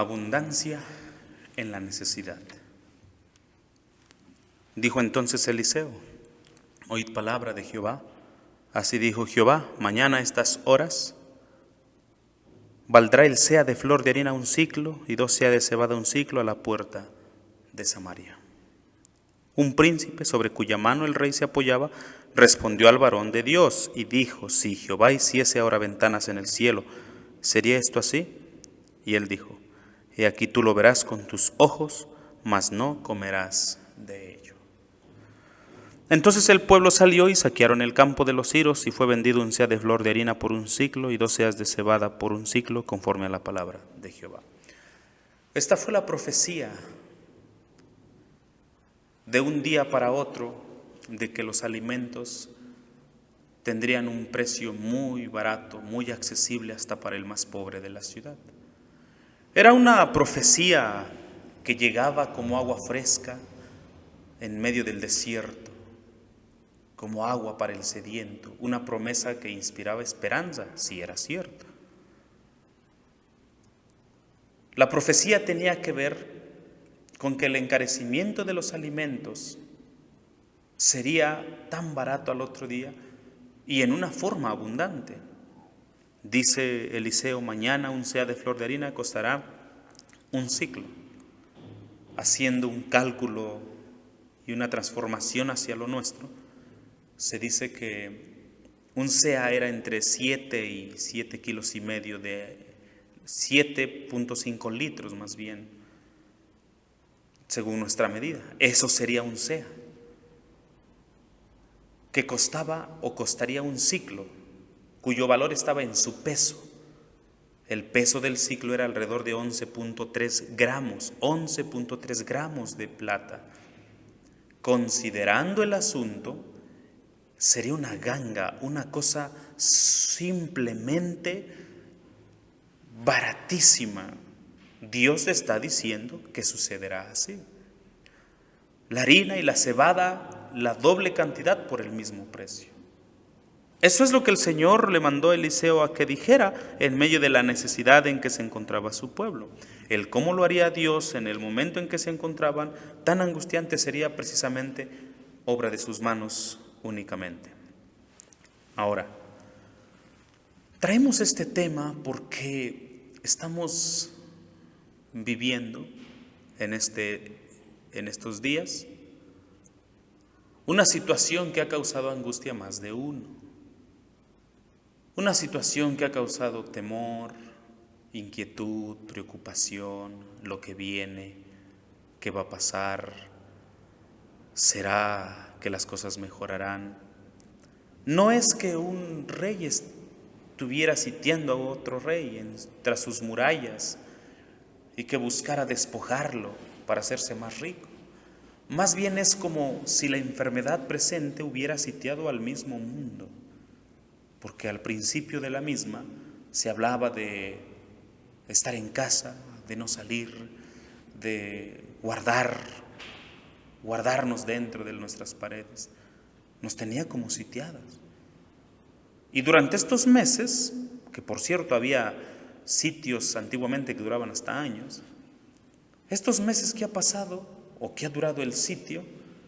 Abundancia en la necesidad. Dijo entonces Eliseo: oíd palabra de Jehová. Así dijo Jehová: mañana a estas horas valdrá el seah de flor de harina un siclo, y 2 seah de cebada un siclo a la puerta de Samaria. Un príncipe, sobre cuya mano el rey se apoyaba, respondió al varón de Dios y dijo: si Jehová hiciese ahora ventanas en el cielo, ¿sería esto así? Y él dijo: he aquí tú lo verás con tus ojos, mas no comerás de ello. Entonces el pueblo salió y saquearon el campo de los siros, y fue vendido un seah de flor de harina por un siclo, y 2 seahs de cebada por un siclo, conforme a la palabra de Jehová. Esta fue la profecía de un día para otro, de que los alimentos tendrían un precio muy barato, muy accesible hasta para el más pobre de la ciudad. Era una profecía que llegaba como agua fresca en medio del desierto, como agua para el sediento, una promesa que inspiraba esperanza, si era cierto. La profecía tenía que ver con que el encarecimiento de los alimentos sería tan barato al otro día y en una forma abundante. Dice Eliseo: mañana un seah de flor de harina costará un siclo. Haciendo un cálculo y una transformación hacia lo nuestro, se dice que un seah era entre 7 y 7 kilos y medio de 7.5 litros más bien, según nuestra medida. Eso sería un seah, que costaba o costaría un siclo, cuyo valor estaba en su peso. El peso del siclo era alrededor de 11.3 gramos, 11.3 gramos de plata. Considerando el asunto, sería una ganga, una cosa simplemente baratísima. Dios está diciendo que sucederá así. La harina y la cebada, la doble cantidad por el mismo precio. Eso es lo que el Señor le mandó a Eliseo a que dijera en medio de la necesidad en que se encontraba su pueblo. El cómo lo haría Dios en el momento en que se encontraban tan angustiante sería precisamente obra de sus manos únicamente. Ahora, traemos este tema porque estamos viviendo en estos días una situación que ha causado angustia a más de uno. Una situación que ha causado temor, inquietud, preocupación, lo que viene, qué va a pasar, ¿será que las cosas mejorarán? No es que un rey estuviera sitiando a otro rey tras sus murallas y que buscara despojarlo para hacerse más rico. Más bien es como si la enfermedad presente hubiera sitiado al mismo mundo, porque al principio de la misma se hablaba de estar en casa, de no salir, de guardarnos dentro de nuestras paredes. Nos tenía como sitiadas. Y durante estos meses, que por cierto había sitios antiguamente que duraban hasta años, estos meses que ha pasado o que ha durado el sitio,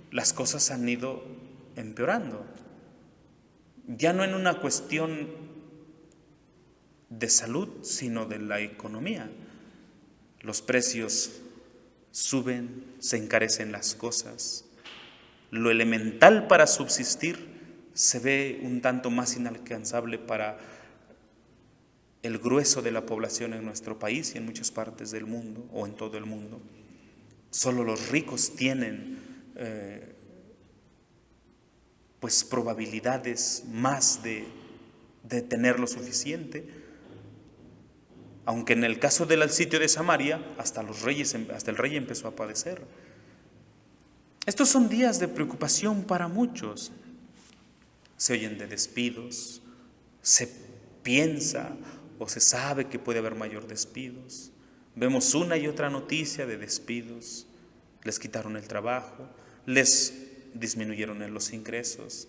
las cosas han ido empeorando. Ya no en una cuestión de salud, sino de la economía. Los precios suben, se encarecen las cosas. Lo elemental para subsistir se ve un tanto más inalcanzable para el grueso de la población en nuestro país y en muchas partes del mundo o en todo el mundo. Solo los ricos tienen probabilidades más de tener lo suficiente, aunque en el caso del sitio de Samaria hasta el rey empezó a padecer. Estos son días de preocupación para muchos. Se oyen de despidos, se piensa o se sabe que puede haber mayor despidos. Vemos una y otra noticia de despidos. Les quitaron el trabajo, les disminuyeron en los ingresos.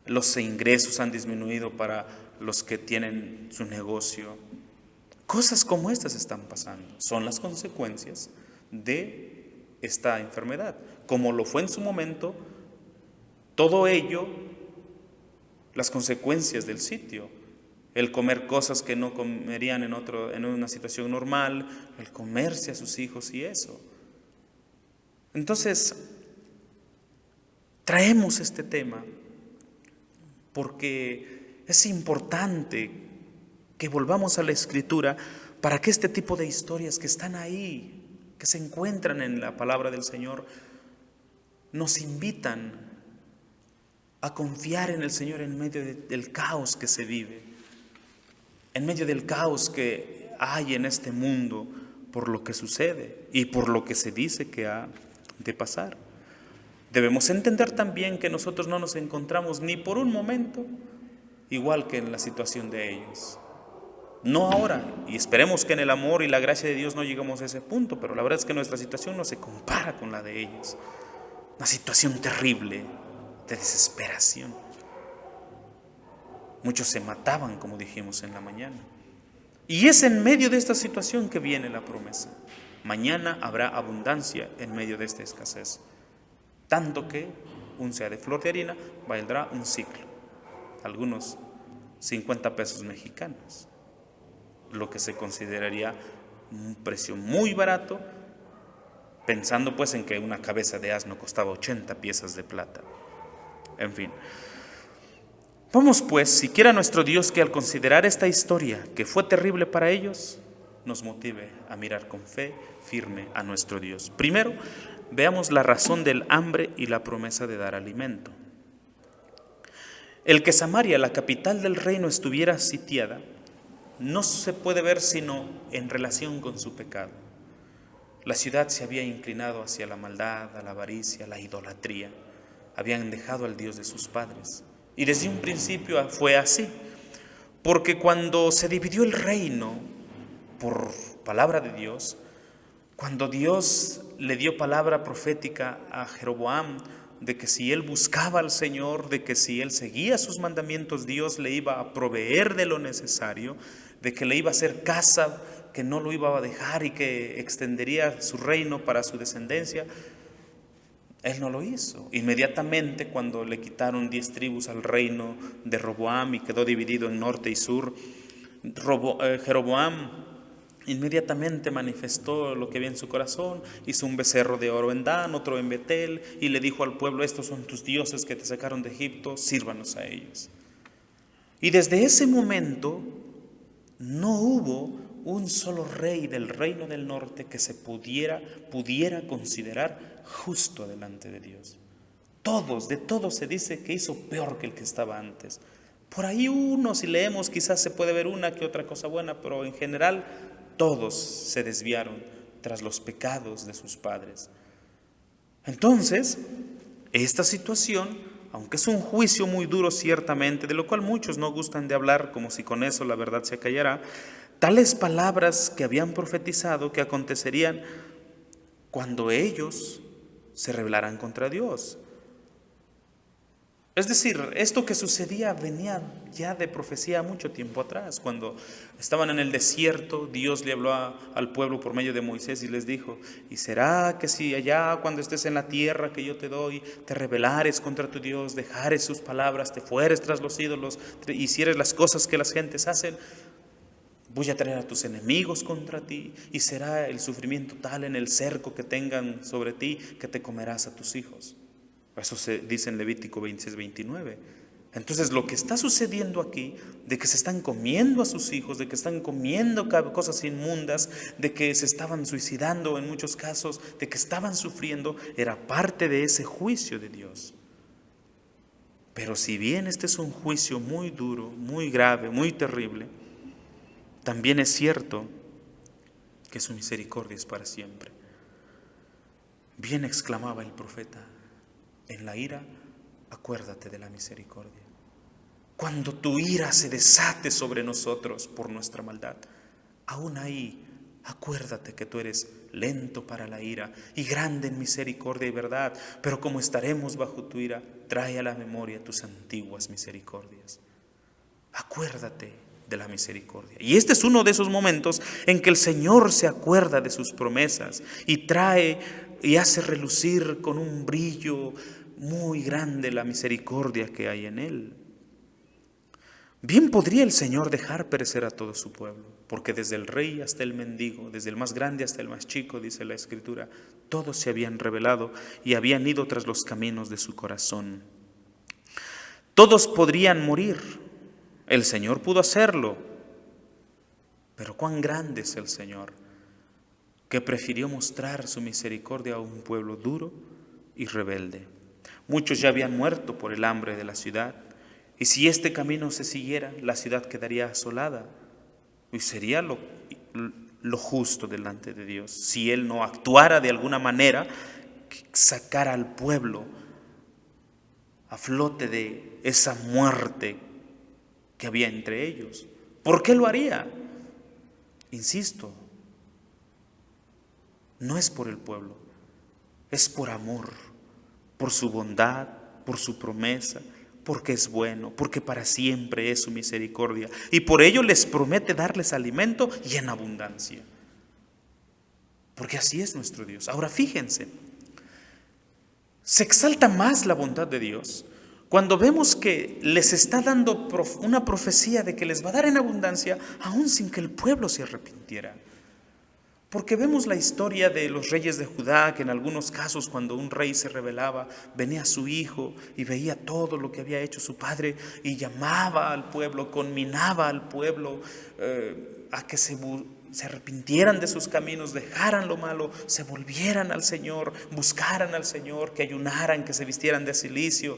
Los ingresos han disminuido para los que tienen su negocio Cosas como estas están pasando. Son las consecuencias de esta enfermedad. Como lo fue en su momento, todo ello, las consecuencias del sitio. El comer cosas que no comerían en una situación normal, el comerse a sus hijos y eso. Entonces, traemos este tema porque es importante que volvamos a la Escritura para que este tipo de historias que están ahí, que se encuentran en la palabra del Señor, nos invitan a confiar en el Señor en medio del caos que se vive, en medio del caos que hay en este mundo por lo que sucede y por lo que se dice que ha de pasar. Debemos entender también que nosotros no nos encontramos ni por un momento igual que en la situación de ellos. No ahora, y esperemos que en el amor y la gracia de Dios no lleguemos a ese punto, pero la verdad es que nuestra situación no se compara con la de ellos. Una situación terrible, de desesperación. Muchos se mataban, como dijimos en la mañana. Y es en medio de esta situación que viene la promesa. Mañana habrá abundancia en medio de esta escasez. Tanto que un sea de flor de harina valdrá un ciclo. Algunos 50 pesos mexicanos. Lo que se consideraría un precio muy barato, pensando pues en que una cabeza de asno costaba 80 piezas de plata. En fin, vamos pues, si quiera nuestro Dios que al considerar esta historia que fue terrible para ellos, nos motive a mirar con fe firme a nuestro Dios. Primero, veamos la razón del hambre y la promesa de dar alimento. El que Samaria, la capital del reino, estuviera sitiada, no se puede ver sino en relación con su pecado. La ciudad se había inclinado hacia la maldad, a la avaricia, a la idolatría. Habían dejado al Dios de sus padres. Y desde un principio fue así, porque cuando se dividió el reino por palabra de Dios, cuando Dios le dio palabra profética a Jeroboam, de que si él buscaba al Señor, de que si él seguía sus mandamientos, Dios le iba a proveer de lo necesario, de que le iba a hacer casa, que no lo iba a dejar y que extendería su reino para su descendencia. Él no lo hizo. Inmediatamente cuando le quitaron 10 tribus al reino de Roboam y quedó dividido en norte y sur, Jeroboam inmediatamente manifestó lo que había en su corazón, hizo un becerro de oro en Dan, otro en Betel, y le dijo al pueblo: estos son tus dioses que te sacaron de Egipto, sírvanos a ellos. Y desde ese momento no hubo un solo rey del reino del norte que se pudiera considerar justo delante de Dios. De todos se dice que hizo peor que el que estaba antes. Por ahí uno, si leemos, quizás se puede ver una que otra cosa buena, pero en general todos se desviaron tras los pecados de sus padres. Entonces, esta situación, aunque es un juicio muy duro ciertamente, de lo cual muchos no gustan de hablar, como si con eso la verdad se callara, tales palabras que habían profetizado que acontecerían cuando ellos se rebelaran contra Dios. Es decir, esto que sucedía venía ya de profecía mucho tiempo atrás. Cuando estaban en el desierto, Dios le habló al pueblo por medio de Moisés y les dijo: y será que si allá cuando estés en la tierra que yo te doy, te rebelares contra tu Dios, dejares sus palabras, te fueres tras los ídolos, hicieres las cosas que las gentes hacen, voy a traer a tus enemigos contra ti, y será el sufrimiento tal en el cerco que tengan sobre ti que te comerás a tus hijos. Eso se dice en Levítico 26-29. Entonces lo que está sucediendo aquí, de que se están comiendo a sus hijos, de que están comiendo cosas inmundas, de que se estaban suicidando en muchos casos, de que estaban sufriendo, era parte de ese juicio de Dios. Pero si bien este es un juicio muy duro, muy grave, muy terrible, también es cierto que su misericordia es para siempre. Bien exclamaba el profeta: en la ira, acuérdate de la misericordia. Cuando tu ira se desate sobre nosotros por nuestra maldad, aún ahí, acuérdate que tú eres lento para la ira y grande en misericordia y verdad. Pero como estaremos bajo tu ira, trae a la memoria tus antiguas misericordias. Acuérdate de la misericordia. Y este es uno de esos momentos en que el Señor se acuerda de sus promesas y trae y hace relucir con un brillo muy grande la misericordia que hay en Él. Bien podría el Señor dejar perecer a todo su pueblo, porque desde el rey hasta el mendigo, desde el más grande hasta el más chico, dice la Escritura, todos se habían rebelado y habían ido tras los caminos de su corazón. Todos podrían morir, el Señor pudo hacerlo, pero cuán grande es el Señor, que prefirió mostrar su misericordia a un pueblo duro y rebelde. Muchos ya habían muerto por el hambre de la ciudad, y si este camino se siguiera, la ciudad quedaría asolada, y sería lo justo delante de Dios, si Él no actuara de alguna manera que sacara al pueblo a flote de esa muerte que había entre ellos. ¿Por qué lo haría? Insisto, no es por el pueblo, es por amor, por su bondad, por su promesa, porque es bueno, porque para siempre es su misericordia. Y por ello les promete darles alimento y en abundancia. Porque así es nuestro Dios. Ahora fíjense, se exalta más la bondad de Dios cuando vemos que les está dando una profecía de que les va a dar en abundancia, aún sin que el pueblo se arrepintiera. Porque vemos la historia de los reyes de Judá, que en algunos casos cuando un rey se rebelaba, venía su hijo y veía todo lo que había hecho su padre y llamaba al pueblo, conminaba al pueblo a que se arrepintieran de sus caminos, dejaran lo malo, se volvieran al Señor, buscaran al Señor, que ayunaran, que se vistieran de cilicio.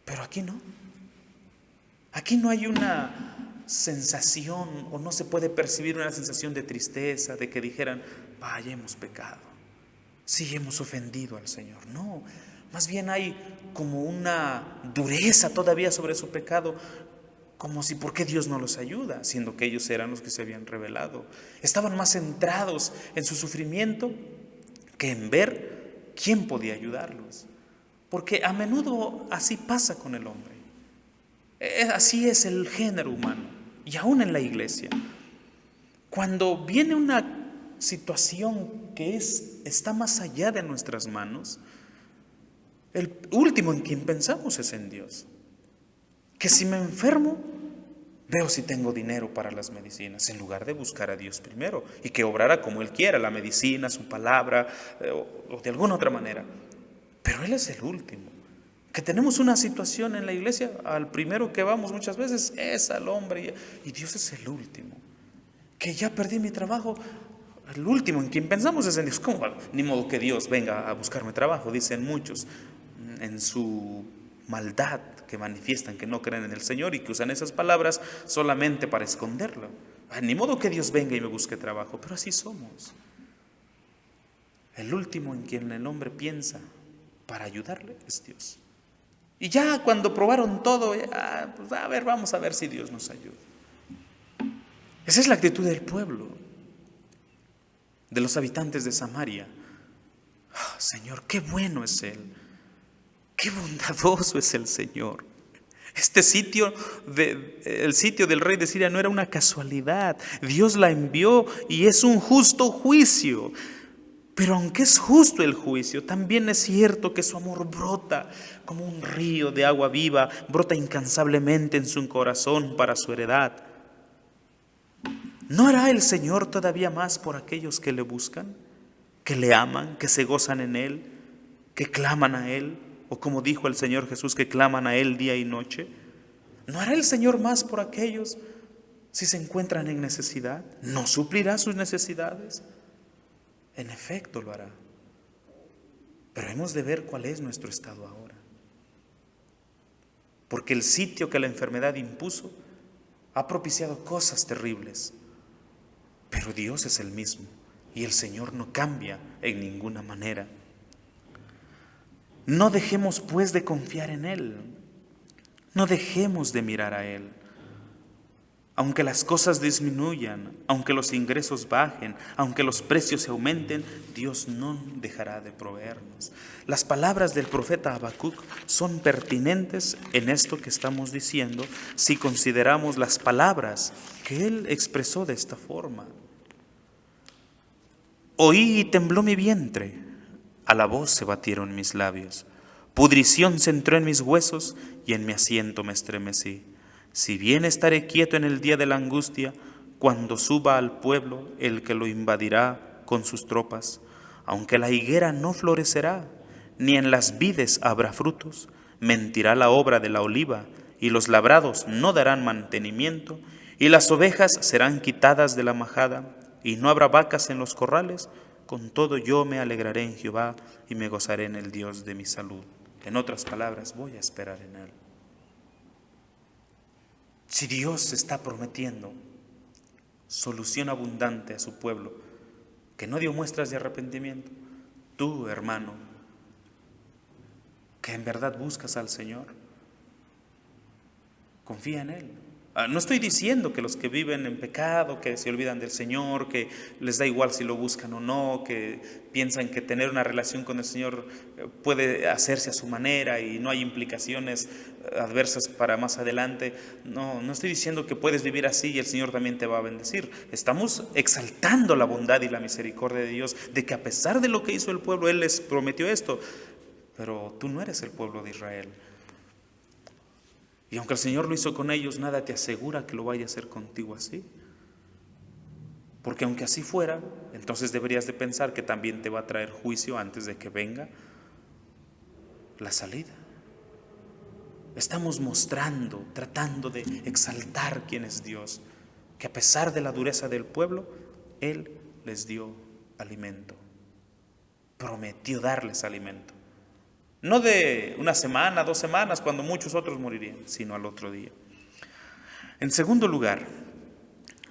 Pero aquí no. Aquí no hay una sensación, o no se puede percibir una sensación de tristeza, de que dijeran, vaya, hemos pecado, sí, hemos ofendido al Señor. No, más bien hay como una dureza todavía sobre su pecado, como si ¿por qué Dios no los ayuda? Siendo que ellos eran los que se habían rebelado. Estaban más centrados en su sufrimiento que en ver quién podía ayudarlos. Porque a menudo así pasa con el hombre. Así es el género humano. Y aún en la iglesia, cuando viene una situación que está más allá de nuestras manos, el último en quien pensamos es en Dios. Que si me enfermo, veo si tengo dinero para las medicinas, en lugar de buscar a Dios primero y que obrara como Él quiera, la medicina, su palabra o de alguna otra manera. Pero Él es el último. Que tenemos una situación en la iglesia, al primero que vamos muchas veces es al hombre, y Dios es el último. Que ya perdí mi trabajo, el último en quien pensamos es en Dios. ¿Cómo? Ni modo que Dios venga a buscarme trabajo, dicen muchos en su maldad, que manifiestan que no creen en el Señor y que usan esas palabras solamente para esconderlo. Ni modo que Dios venga y me busque trabajo, pero así somos. El último en quien el hombre piensa para ayudarle es Dios. Y ya cuando probaron todo, pues vamos a ver si Dios nos ayuda. Esa es la actitud del pueblo, de los habitantes de Samaria. Señor, qué bueno es Él, qué bondadoso es el Señor. Este sitio, el sitio del rey de Siria no era una casualidad. Dios la envió y es un justo juicio. Pero aunque es justo el juicio, también es cierto que su amor brota como un río de agua viva, brota incansablemente en su corazón para su heredad. ¿No hará el Señor todavía más por aquellos que le buscan, que le aman, que se gozan en Él, que claman a Él? O como dijo el Señor Jesús, que claman a Él día y noche. ¿No hará el Señor más por aquellos si se encuentran en necesidad? ¿No suplirá sus necesidades? En efecto lo hará. Pero hemos de ver cuál es nuestro estado ahora. Porque el sitio que la enfermedad impuso ha propiciado cosas terribles. Pero Dios es el mismo y el Señor no cambia en ninguna manera. No dejemos pues de confiar en Él. No dejemos de mirar a Él. Aunque las cosas disminuyan, aunque los ingresos bajen, aunque los precios se aumenten, Dios no dejará de proveernos. Las palabras del profeta Habacuc son pertinentes en esto que estamos diciendo si consideramos las palabras que él expresó de esta forma. Oí y tembló mi vientre, a la voz se batieron mis labios. Pudrición se entró en mis huesos y en mi asiento me estremecí. Si bien estaré quieto en el día de la angustia, cuando suba al pueblo el que lo invadirá con sus tropas, aunque la higuera no florecerá, ni en las vides habrá frutos, mentirá la obra de la oliva, y los labrados no darán mantenimiento, y las ovejas serán quitadas de la majada, y no habrá vacas en los corrales. Con todo yo me alegraré en Jehová y me gozaré en el Dios de mi salud. En otras palabras, voy a esperar en Él. Si Dios está prometiendo solución abundante a su pueblo, que no dio muestras de arrepentimiento, tú, hermano, que en verdad buscas al Señor, confía en Él. No estoy diciendo que los que viven en pecado, que se olvidan del Señor, que les da igual si lo buscan o no, que piensan que tener una relación con el Señor puede hacerse a su manera y no hay implicaciones adversas para más adelante. No estoy diciendo que puedes vivir así y el Señor también te va a bendecir. Estamos exaltando la bondad y la misericordia de Dios, de que a pesar de lo que hizo el pueblo, Él les prometió esto. Pero tú no eres el pueblo de Israel. Y aunque el Señor lo hizo con ellos, nada te asegura que lo vaya a hacer contigo así. Porque aunque así fuera, entonces deberías de pensar que también te va a traer juicio antes de que venga la salida. Estamos mostrando, tratando de exaltar quién es Dios, que a pesar de la dureza del pueblo, Él les dio alimento. Prometió darles alimento. No de una semana, 2 semanas, cuando muchos otros morirían, sino al otro día. En segundo lugar,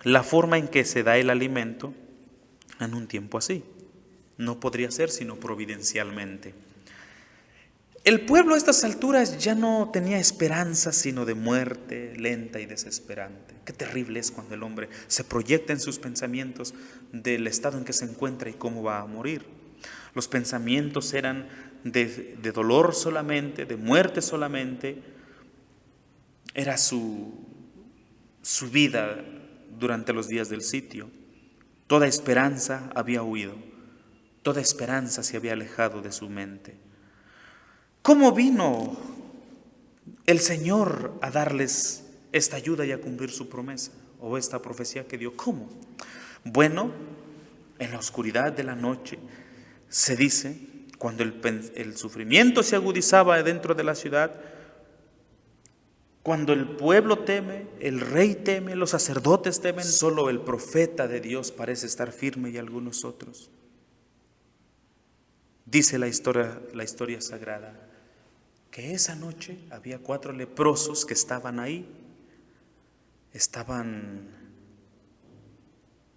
la forma en que se da el alimento en un tiempo así. No podría ser sino providencialmente. El pueblo a estas alturas ya no tenía esperanza sino de muerte lenta y desesperante. Qué terrible es cuando el hombre se proyecta en sus pensamientos del estado en que se encuentra y cómo va a morir. Los pensamientos eran de dolor solamente, de muerte solamente. Era su vida durante los días del sitio. Toda esperanza había huido, toda esperanza se había alejado de su mente. ¿Cómo vino el Señor a darles esta ayuda y a cumplir su promesa o esta profecía que dio? ¿Cómo? Bueno, en la oscuridad de la noche, se dice, cuando el sufrimiento se agudizaba dentro de la ciudad, cuando el pueblo teme, el rey teme, los sacerdotes temen, solo el profeta de Dios parece estar firme y algunos otros. Dice la historia sagrada que esa noche había 4 leprosos que estaban ahí, estaban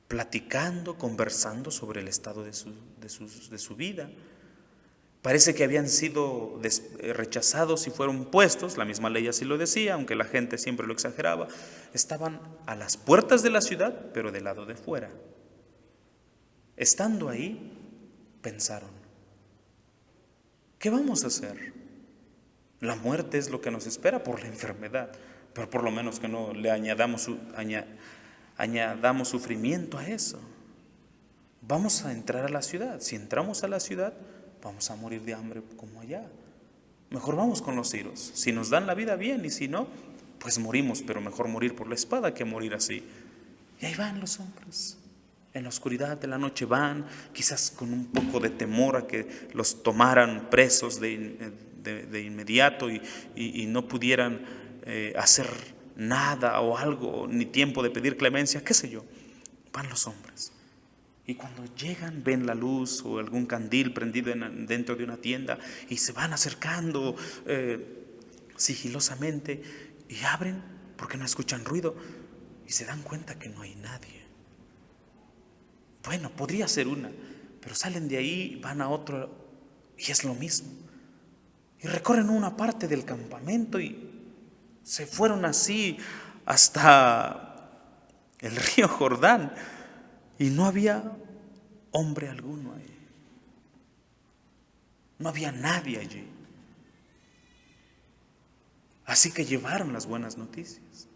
platicando, conversando sobre el estado de su vida. Parece que habían sido rechazados y fueron puestos, la misma ley así lo decía, aunque la gente siempre lo exageraba. Estaban a las puertas de la ciudad, pero del lado de fuera. Estando ahí, pensaron, ¿qué vamos a hacer? La muerte es lo que nos espera por la enfermedad, pero por lo menos que no le añadamos sufrimiento a eso. Vamos a entrar a la ciudad. Si entramos a la ciudad, vamos a morir de hambre como allá. Mejor vamos con los siros. Si nos dan la vida, bien, y si no, pues morimos, pero mejor morir por la espada que morir así. Y ahí van los hombres. En la oscuridad de la noche van, quizás con un poco de temor a que los tomaran presos de inmediato y no pudieran hacer nada o algo, ni tiempo de pedir clemencia, qué sé yo. Van los hombres. Y cuando llegan ven la luz o algún candil prendido dentro de una tienda y se van acercando sigilosamente y abren porque no escuchan ruido y se dan cuenta que no hay nadie. Bueno, podría ser una, pero salen de ahí, van a otro y es lo mismo. Y recorren una parte del campamento y se fueron así hasta el río Jordán, y no había hombre alguno ahí. No había nadie allí. Así que llevaron las buenas noticias.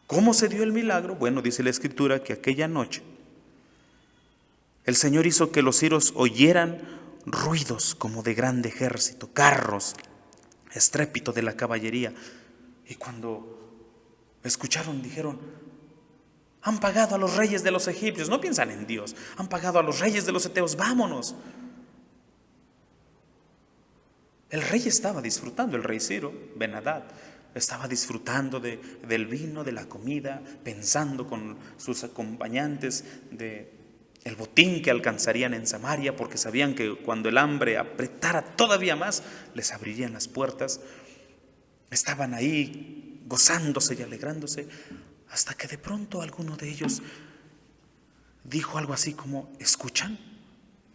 ¿Cómo se dio el milagro? Bueno, dice la Escritura que aquella noche el Señor hizo que los sirios oyeran ruidos como de grande ejército, carros, estrépito de la caballería. Y cuando escucharon, dijeron: han pagado a los reyes de los egipcios. No piensan en Dios. Han pagado a los reyes de los heteos, vámonos. El rey estaba disfrutando, el rey Ciro, Ben-Hadad, estaba disfrutando del vino, de la comida, pensando con sus acompañantes el botín que alcanzarían en Samaria, porque sabían que cuando el hambre apretara todavía más, les abrirían las puertas. Estaban ahí gozándose y alegrándose, hasta que de pronto alguno de ellos dijo algo así como: ¿escuchan?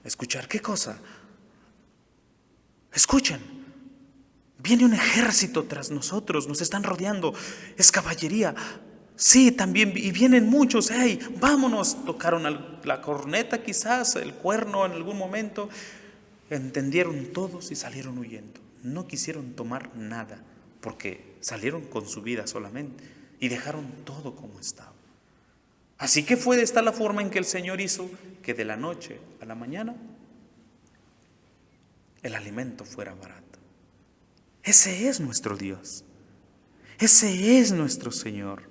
¿Escuchar qué cosa? Escuchen, viene un ejército tras nosotros, nos están rodeando, es caballería. Sí, también, y vienen muchos. Hey, vámonos. Tocaron la corneta, quizás el cuerno en algún momento. Entendieron todos y salieron huyendo. No quisieron tomar nada, porque salieron con su vida solamente y dejaron todo como estaba. Así que fue de esta la forma en que el Señor hizo que de la noche a la mañana el alimento fuera barato. Ese es nuestro Dios. Ese es nuestro Señor,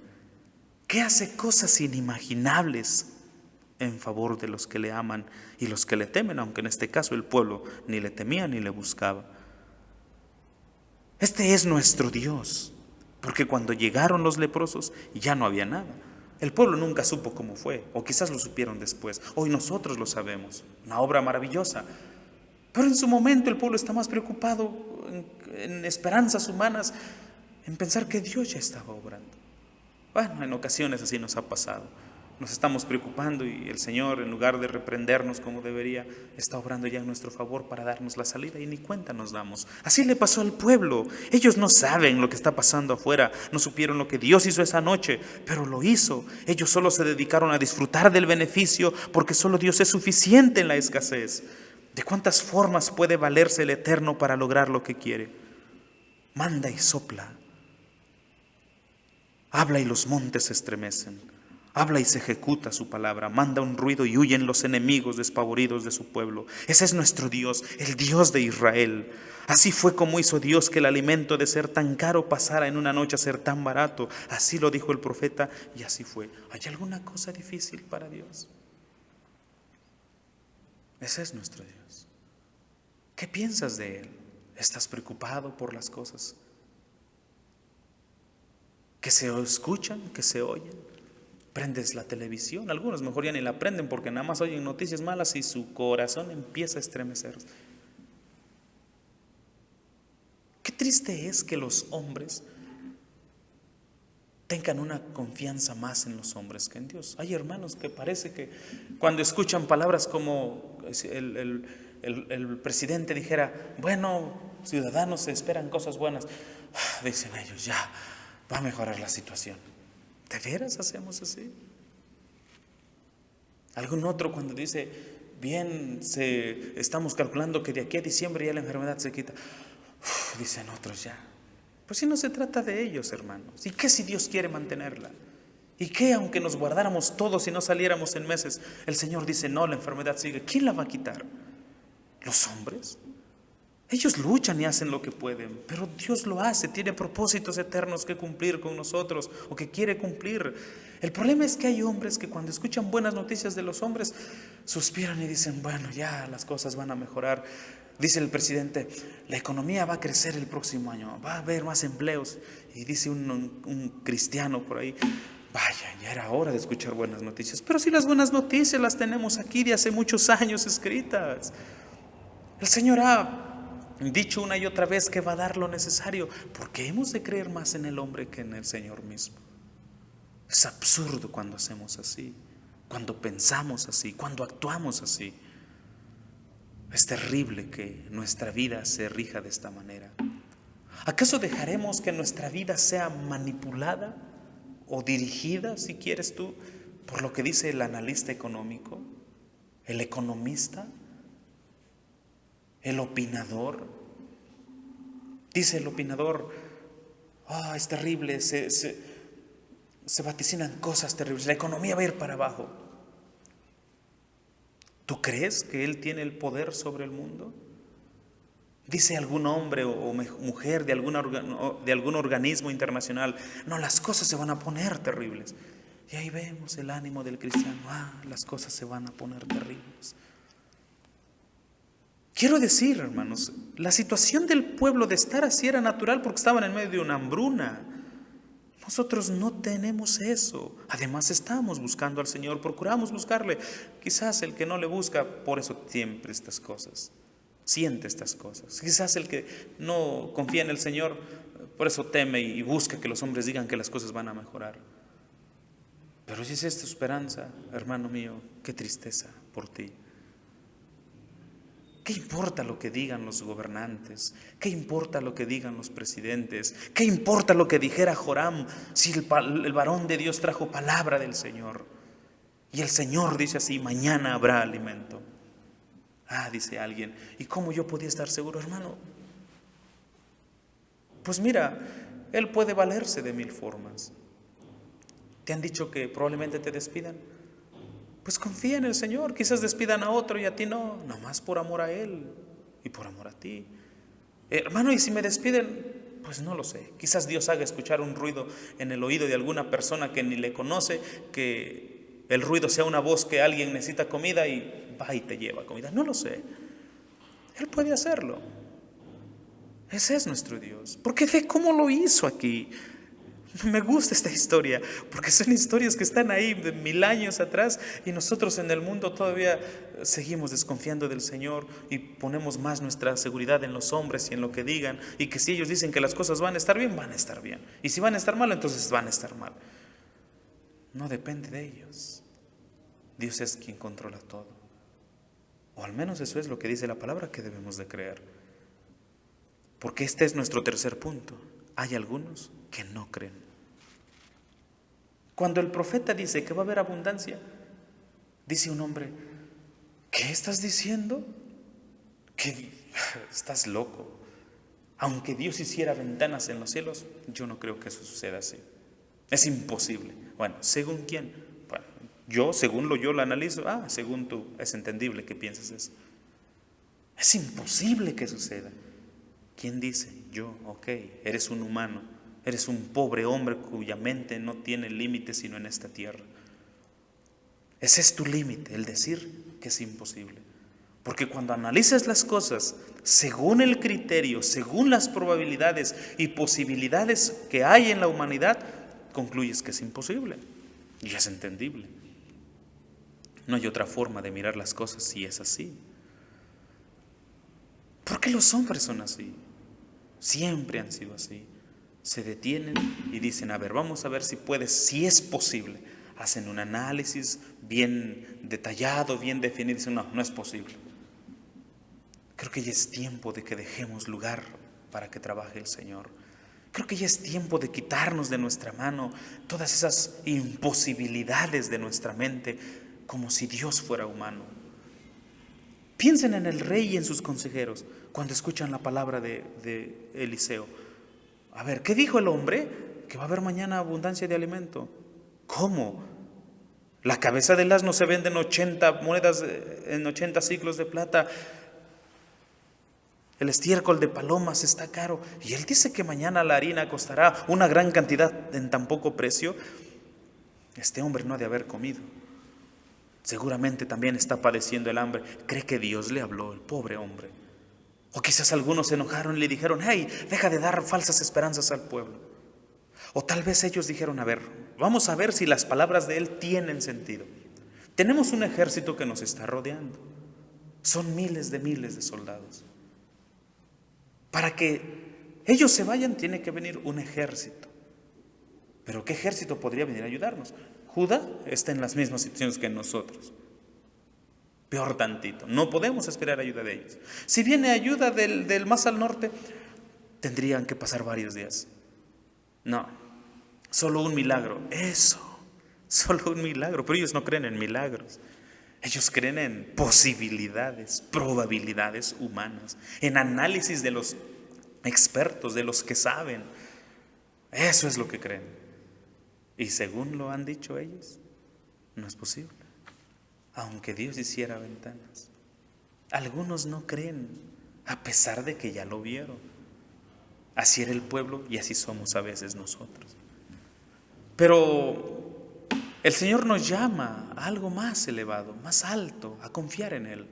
que hace cosas inimaginables en favor de los que le aman y los que le temen, aunque en este caso el pueblo ni le temía ni le buscaba. Este es nuestro Dios, porque cuando llegaron los leprosos ya no había nada. El pueblo nunca supo cómo fue, o quizás lo supieron después. Hoy nosotros lo sabemos, una obra maravillosa. Pero en su momento el pueblo está más preocupado en esperanzas humanas, en pensar que Dios ya estaba obrando. Bueno, en ocasiones así nos ha pasado. Nos estamos preocupando y el Señor, en lugar de reprendernos como debería, está obrando ya en nuestro favor para darnos la salida, y ni cuenta nos damos. Así le pasó al pueblo. Ellos no saben lo que está pasando afuera, no supieron lo que Dios hizo esa noche, pero lo hizo. Ellos solo se dedicaron a disfrutar del beneficio, porque solo Dios es suficiente en la escasez. ¿De cuántas formas puede valerse el Eterno para lograr lo que quiere? Manda y sopla. Habla y los montes se estremecen. Habla y se ejecuta su palabra. Manda un ruido y huyen los enemigos despavoridos de su pueblo. Ese es nuestro Dios, el Dios de Israel. Así fue como hizo Dios que el alimento de ser tan caro pasara en una noche a ser tan barato. Así lo dijo el profeta y así fue. ¿Hay alguna cosa difícil para Dios? Ese es nuestro Dios. ¿Qué piensas de Él? ¿Estás preocupado por las cosas que se escuchan, que se oyen? Prendes la televisión, algunos mejor ya ni la prenden porque nada más oyen noticias malas y su corazón empieza a estremecerse. Qué triste es que los hombres tengan una confianza más en los hombres que en Dios. Hay hermanos que parece que cuando escuchan palabras como el presidente dijera: bueno, ciudadanos, se esperan cosas buenas, dicen ellos: ya, va a mejorar la situación. ¿De veras hacemos así? Algún otro cuando dice: bien, estamos calculando que de aquí a diciembre ya la enfermedad se quita, dicen otros: ya. Pues si no se trata de ellos, hermanos. ¿Y qué si Dios quiere mantenerla? ¿Y qué aunque nos guardáramos todos y no saliéramos en meses? El Señor dice: no, la enfermedad sigue. ¿Quién la va a quitar? ¿Los hombres? Ellos luchan y hacen lo que pueden, pero Dios lo hace, tiene propósitos eternos que cumplir con nosotros o que quiere cumplir. El problema es que hay hombres que cuando escuchan buenas noticias de los hombres suspiran y dicen: bueno, ya las cosas van a mejorar. Dice el presidente: la economía va a crecer el próximo año, va a haber más empleos. Y dice un cristiano por ahí: vaya, ya era hora de escuchar buenas noticias. Pero si las buenas noticias las tenemos aquí de hace muchos años escritas. El Señor ha dicho una y otra vez que va a dar lo necesario. ¿Por qué hemos de creer más en el hombre que en el Señor mismo? Es absurdo cuando hacemos así, cuando pensamos así, cuando actuamos así. Es terrible que nuestra vida se rija de esta manera. ¿Acaso dejaremos que nuestra vida sea manipulada o dirigida, si quieres tú, por lo que dice el analista económico, el economista, el opinador. Dice el opinador, es terrible, se vaticinan cosas terribles, la economía va a ir para abajo. ¿Tú crees que él tiene el poder sobre el mundo? Dice algún hombre o mujer de algún organismo internacional, no, las cosas se van a poner terribles. Y ahí vemos el ánimo del cristiano, las cosas se van a poner terribles. Quiero decir, hermanos, la situación del pueblo de estar así era natural porque estaban en medio de una hambruna. Nosotros no tenemos eso. Además estamos buscando al Señor, procuramos buscarle. Quizás el que no le busca, por eso siempre estas cosas, siente estas cosas. Quizás el que no confía en el Señor, por eso teme y busca que los hombres digan que las cosas van a mejorar. Pero si es esta esperanza, hermano mío, qué tristeza por ti. ¿Qué importa lo que digan los gobernantes? ¿Qué importa lo que digan los presidentes? ¿Qué importa lo que dijera Joram si el varón de Dios trajo palabra del Señor? Y el Señor dice así, mañana habrá alimento. Dice alguien, ¿y cómo yo podía estar seguro, hermano? Pues mira, Él puede valerse de 1000 formas. ¿Te han dicho que probablemente te despidan? Pues confía en el Señor, quizás despidan a otro y a ti no, nomás por amor a Él y por amor a ti. Hermano, ¿y si me despiden? Pues no lo sé, quizás Dios haga escuchar un ruido en el oído de alguna persona que ni le conoce, que el ruido sea una voz que alguien necesita comida y va y te lleva comida, no lo sé. Él puede hacerlo. Ese es nuestro Dios, porque ve cómo lo hizo aquí. Me gusta esta historia, porque son historias que están ahí de 1000 años atrás y nosotros en el mundo todavía seguimos desconfiando del Señor y ponemos más nuestra seguridad en los hombres y en lo que digan, y que si ellos dicen que las cosas van a estar bien, van a estar bien, y si van a estar mal, entonces van a estar mal. No depende de ellos. Dios es quien controla todo, o al menos eso es lo que dice la palabra que debemos de creer, porque este es nuestro tercer punto. Hay algunos que no creen. Cuando el profeta dice que va a haber abundancia, dice un hombre, ¿qué estás diciendo? Que estás loco. Aunque Dios hiciera ventanas en los cielos, yo no creo que eso suceda así. Es imposible. Bueno, ¿según quién? Bueno, yo lo analizo. Según tú, es entendible que pienses eso. Es imposible que suceda. ¿Quién dice? Yo, eres un humano, eres un pobre hombre cuya mente no tiene límite sino en esta tierra. Ese es tu límite, el decir que es imposible. Porque cuando analizas las cosas según el criterio, según las probabilidades y posibilidades que hay en la humanidad, concluyes que es imposible. Y es entendible. No hay otra forma de mirar las cosas si es así. ¿Por qué los hombres son así? Siempre han sido así. Se detienen y dicen, vamos a ver si es posible. Hacen un análisis bien detallado, bien definido, y dicen, no es posible. Creo que ya es tiempo de que dejemos lugar para que trabaje el Señor. Creo que ya es tiempo de quitarnos de nuestra mano todas esas imposibilidades de nuestra mente, como si Dios fuera humano. Piensen en el rey y en sus consejeros cuando escuchan la palabra de Eliseo. ¿Qué dijo el hombre? Que va a haber mañana abundancia de alimento. ¿Cómo? La cabeza del asno se vende en 80 monedas, en 80 ciclos de plata. El estiércol de palomas está caro. Y él dice que mañana la harina costará una gran cantidad en tan poco precio. Este hombre no ha de haber comido. Seguramente también está padeciendo el hambre. ¿Cree que Dios le habló, el pobre hombre? O quizás algunos se enojaron y le dijeron, hey, deja de dar falsas esperanzas al pueblo. O tal vez ellos dijeron, vamos a ver si las palabras de él tienen sentido. Tenemos un ejército que nos está rodeando. Son miles de soldados. Para que ellos se vayan tiene que venir un ejército. Pero ¿qué ejército podría venir a ayudarnos? Judá está en las mismas situaciones que nosotros. Peor tantito. No podemos esperar ayuda de ellos. Si viene ayuda del más al norte, tendrían que pasar varios días. No. Solo un milagro, eso, solo un milagro. Pero ellos no creen en milagros. Ellos creen en posibilidades, probabilidades humanas, en análisis de los expertos, de los que saben. Eso es lo que creen. Y según lo han dicho ellos, no es posible. Aunque Dios hiciera ventanas. Algunos no creen, a pesar de que ya lo vieron. Así era el pueblo y así somos a veces nosotros. Pero el Señor nos llama a algo más elevado, más alto, a confiar en Él.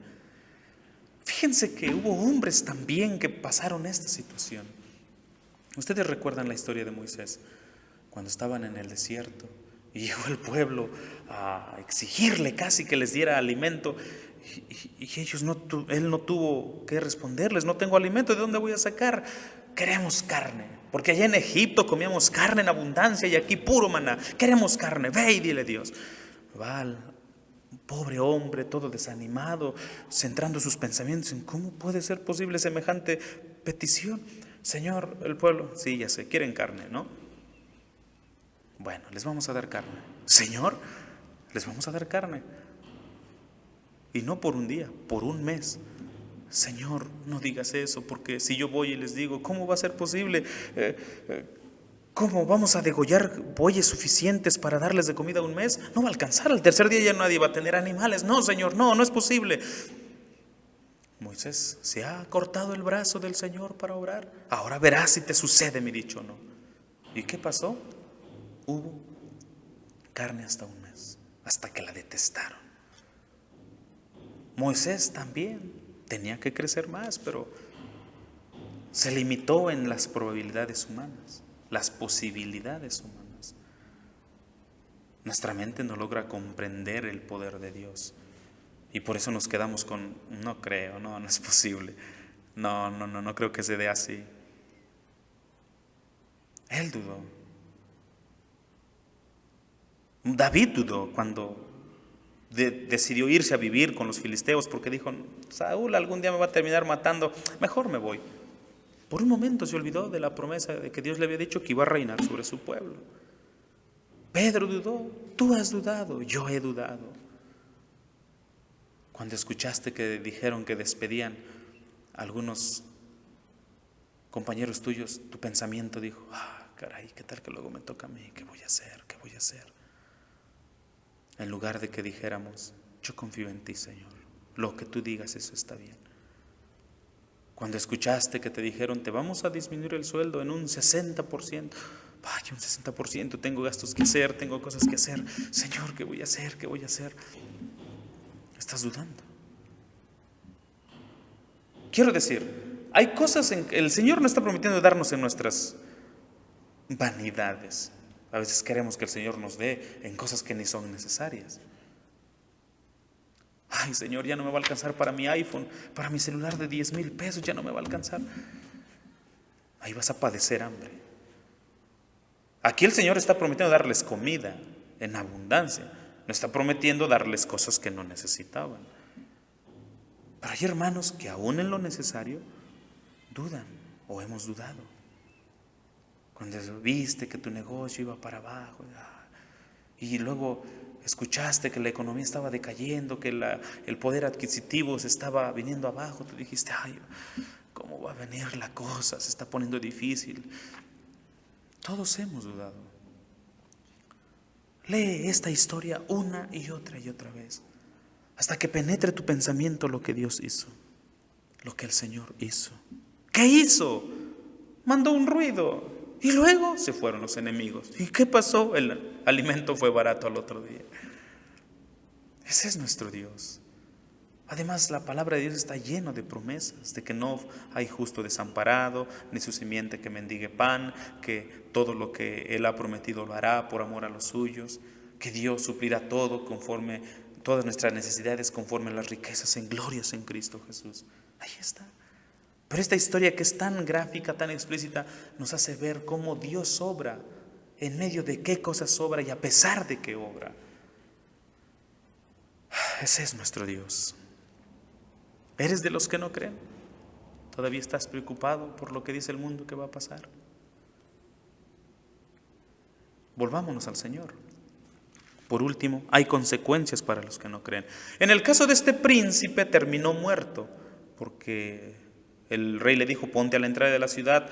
Fíjense que hubo hombres también que pasaron esta situación. Ustedes recuerdan la historia de Moisés, cuando estaban en el desierto y llegó el pueblo a exigirle casi que les diera alimento y él no tuvo que responderles: no tengo alimento, ¿de dónde voy a sacar? Queremos carne, porque allá en Egipto comíamos carne en abundancia y aquí puro maná. Queremos carne, ve y dile a Dios. Va el pobre hombre todo desanimado, centrando sus pensamientos en cómo puede ser posible semejante petición. Señor, el pueblo, sí, ya sé, quieren carne, ¿no? Bueno, les vamos a dar carne. Señor, les vamos a dar carne. Y no por un día, por un mes. Señor, no digas eso, porque si yo voy y les digo, ¿cómo va a ser posible? ¿Cómo vamos a degollar bueyes suficientes para darles de comida un mes? No va a alcanzar, al tercer día ya nadie va a tener animales. No, Señor, no es posible. Moisés, ¿se ha cortado el brazo del Señor para obrar? Ahora verás si te sucede mi dicho o no. ¿Y qué pasó? Hubo carne hasta un mes, hasta que la detestaron. Moisés también tenía que crecer más, pero se limitó en las probabilidades humanas, las posibilidades humanas. Nuestra mente no logra comprender el poder de Dios y por eso nos quedamos con no creo, no es posible, no creo que se dé así. Él dudó. David dudó cuando decidió irse a vivir con los filisteos, porque dijo: Saúl algún día me va a terminar matando, mejor me voy. Por un momento se olvidó de la promesa de que Dios le había dicho que iba a reinar sobre su pueblo. Pedro dudó, tú has dudado, yo he dudado. Cuando escuchaste que dijeron que despedían a algunos compañeros tuyos, tu pensamiento dijo: caray, ¿qué tal que luego me toca a mí? ¿Qué voy a hacer? ¿Qué voy a hacer? En lugar de que dijéramos: yo confío en ti, Señor, lo que tú digas, eso está bien. Cuando escuchaste que te dijeron: te vamos a disminuir el sueldo en un 60%, vaya, un 60%, tengo gastos que hacer, tengo cosas que hacer, Señor, ¿qué voy a hacer? ¿Qué voy a hacer? Estás dudando. Quiero decir, hay cosas en que el Señor no está prometiendo darnos en nuestras vanidades. A veces queremos que el Señor nos dé en cosas que ni son necesarias. Ay, Señor, ya no me va a alcanzar para mi iPhone, para mi celular de 10,000 pesos, ya no me va a alcanzar. Ahí vas a padecer hambre. Aquí el Señor está prometiendo darles comida en abundancia. No está prometiendo darles cosas que no necesitaban. Pero hay hermanos que aún en lo necesario dudan o hemos dudado. Cuando viste que tu negocio iba para abajo y luego escuchaste que la economía estaba decayendo, que el poder adquisitivo se estaba viniendo abajo, tú dijiste: ay, ¿cómo va a venir la cosa? Se está poniendo difícil. Todos hemos dudado. Lee esta historia una y otra vez, hasta que penetre tu pensamiento lo que Dios hizo, lo que el Señor hizo. ¿Qué hizo? Mandó un ruido y luego se fueron los enemigos. ¿Y qué pasó? El alimento fue barato al otro día. Ese es nuestro Dios. Además, la palabra de Dios está llena de promesas, de que no hay justo desamparado, ni su simiente que mendigue pan, que todo lo que Él ha prometido lo hará por amor a los suyos, que Dios suplirá todo conforme, todas nuestras necesidades conforme a las riquezas en glorias en Cristo Jesús. Ahí está. Pero esta historia, que es tan gráfica, tan explícita, nos hace ver cómo Dios obra, en medio de qué cosas obra y a pesar de qué obra. Ese es nuestro Dios. ¿Eres de los que no creen? ¿Todavía estás preocupado por lo que dice el mundo que va a pasar? volvámonos al Señor. Por último, hay consecuencias para los que no creen. En el caso de este príncipe terminó muerto, porque el rey le dijo: ponte a la entrada de la ciudad,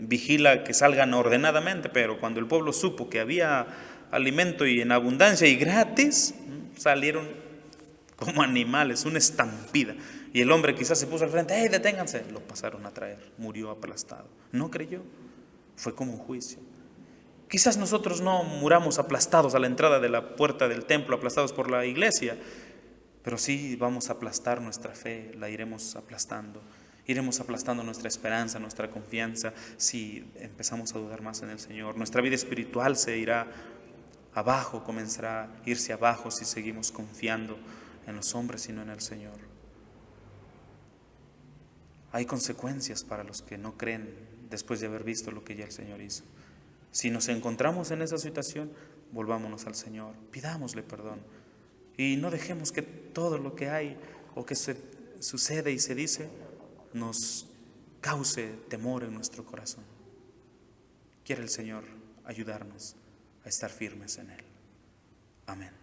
vigila que salgan ordenadamente. Pero cuando el pueblo supo que había alimento y en abundancia y gratis, salieron como animales, una estampida. Y el hombre quizás se puso al frente: ¡hey, deténganse! Lo pasaron a traer, murió aplastado. No creyó, fue como un juicio. Quizás nosotros no muramos aplastados a la entrada de la puerta del templo, aplastados por la iglesia, pero sí vamos a aplastar nuestra fe, la iremos aplastando. Iremos aplastando nuestra esperanza, nuestra confianza, si empezamos a dudar más en el Señor. Nuestra vida espiritual se irá abajo, comenzará a irse abajo si seguimos confiando en los hombres y no en el Señor. Hay consecuencias para los que no creen después de haber visto lo que ya el Señor hizo. Si nos encontramos en esa situación, volvámonos al Señor, pidámosle perdón y no dejemos que todo lo que hay o que se sucede y se dice nos cause temor en nuestro corazón. Quiere el Señor ayudarnos a estar firmes en Él. Amén.